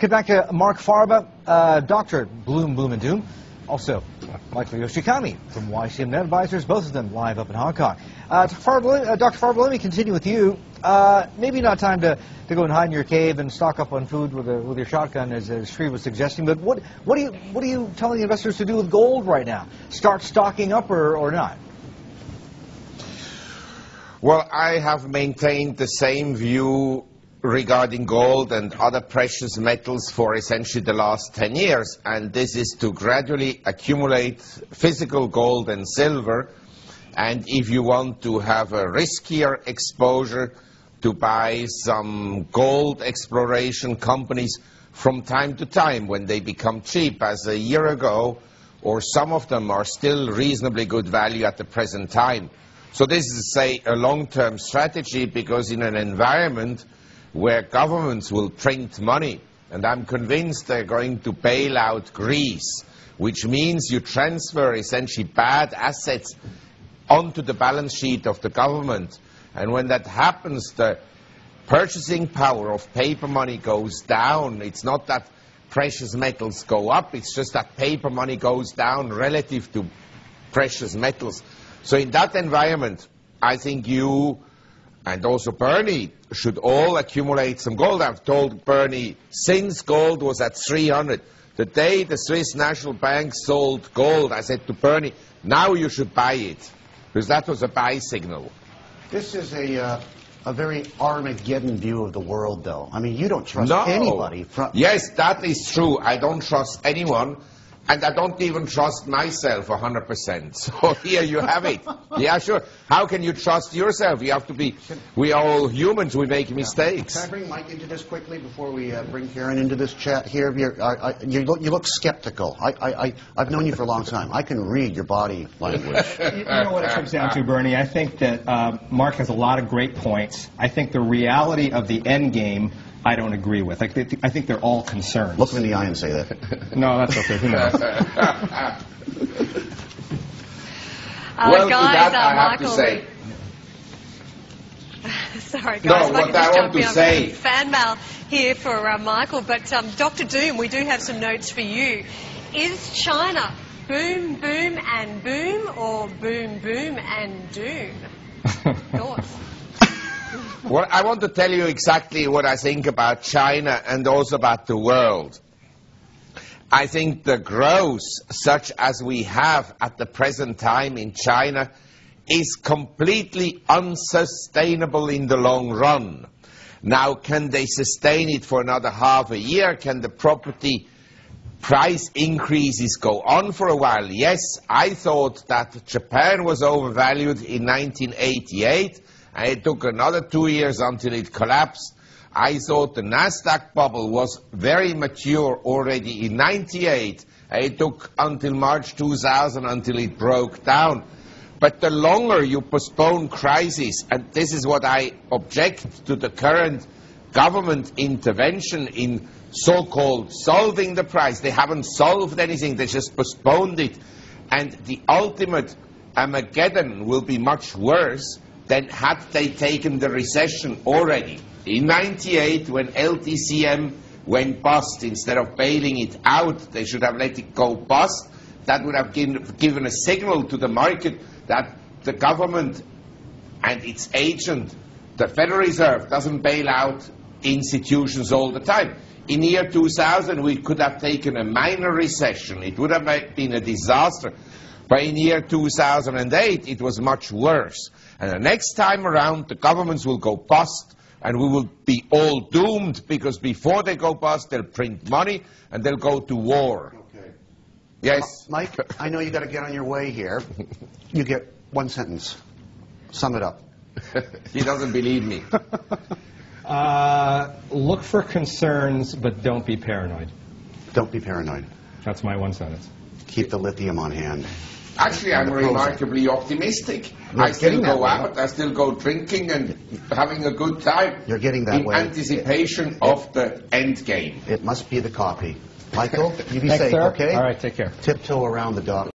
get back to Marc Faber, Dr. Bloom, and Doom. Also, Michael Yoshikami from YCM Net Advisors, both of them live up in Hong Kong. Dr. Faber, let me continue with you. Maybe not time to go and hide in your cave and stock up on food with your shotgun, as Sri was suggesting. But what are you telling investors to do with gold right now? Start stocking up or not? Well, I have maintained the same view regarding gold and other precious metals for essentially the last 10 years, and this is to gradually accumulate physical gold and silver, and if you want to have a riskier exposure, to buy some gold exploration companies from time to time when they become cheap, as a year ago, or some of them are still reasonably good value at the present time. So this is, say, a long-term strategy, because in an environment where governments will print money, and I'm convinced they're going to bail out Greece, which means you transfer essentially bad assets onto the balance sheet of the government. And when that happens, the purchasing power of paper money goes down. It's not that precious metals go up, it's just that paper money goes down relative to precious metals. So in that environment, I think you and also Bernie should all accumulate some gold. I've told Bernie, since gold was at 300, the day the Swiss National Bank sold gold, I said to Bernie, now you should buy it, because that was a buy signal. This is a very Armageddon view of the world, though. I mean, you don't trust anybody. Yes, that is true. I don't trust anyone. And I don't even trust myself 100%. So here you have it. Yeah, sure. How can you trust yourself? You have to be. We are all humans. We make mistakes. Can I bring Mike into this quickly before we bring Karen into this chat here? You look skeptical. I've known you for a long time. I can read your body language. You know what it comes down to, Bernie? I think that Mark has a lot of great points. I think the reality of the end game, I don't agree with. I think they're all concerns. Look him in the eye and say that. No, that's okay. Who knows? Well, guys, to that I Michael, have to say. Sorry, guys. No, what I want to say. Fan mail here for Michael, but Dr. Doom, we do have some notes for you. Is China boom, boom, and boom, or boom, boom, and doom? Thoughts? Well, I want to tell you exactly what I think about China and also about the world. I think the growth, such as we have at the present time in China, is completely unsustainable in the long run. Now, can they sustain it for another half a year? Can the property price increases go on for a while? Yes, I thought that Japan was overvalued in 1988. And it took another 2 years until it collapsed. I thought the Nasdaq bubble was very mature already in 98. And it took until March 2000 until it broke down. But the longer you postpone crisis, and this is what I object to the current government intervention in so-called solving the price. They haven't solved anything, they just postponed it. And the ultimate Armageddon will be much worse than had they taken the recession already. In 98, when LTCM went bust, instead of bailing it out, they should have let it go bust. That would have given a signal to the market that the government and its agent, the Federal Reserve, doesn't bail out institutions all the time. In year 2000, we could have taken a minor recession. It would have been a disaster. But in year 2008, it was much worse. And the next time around, the governments will go bust, and we will be all doomed, because before they go bust, they'll print money, and they'll go to war. Okay. Yes? Mike, I know you got to get on your way here. You get one sentence. Sum it up. He doesn't believe me. Look for concerns, but don't be paranoid. Don't be paranoid. That's my one sentence. Keep the lithium on hand. Actually, I'm remarkably optimistic. I still go out, I still go drinking and having a good time. You're getting that way. In anticipation of the end game. It must be the coffee. Michael, you be Thanks, safe, sir. okay? All right, take care. Tiptoe around the dock.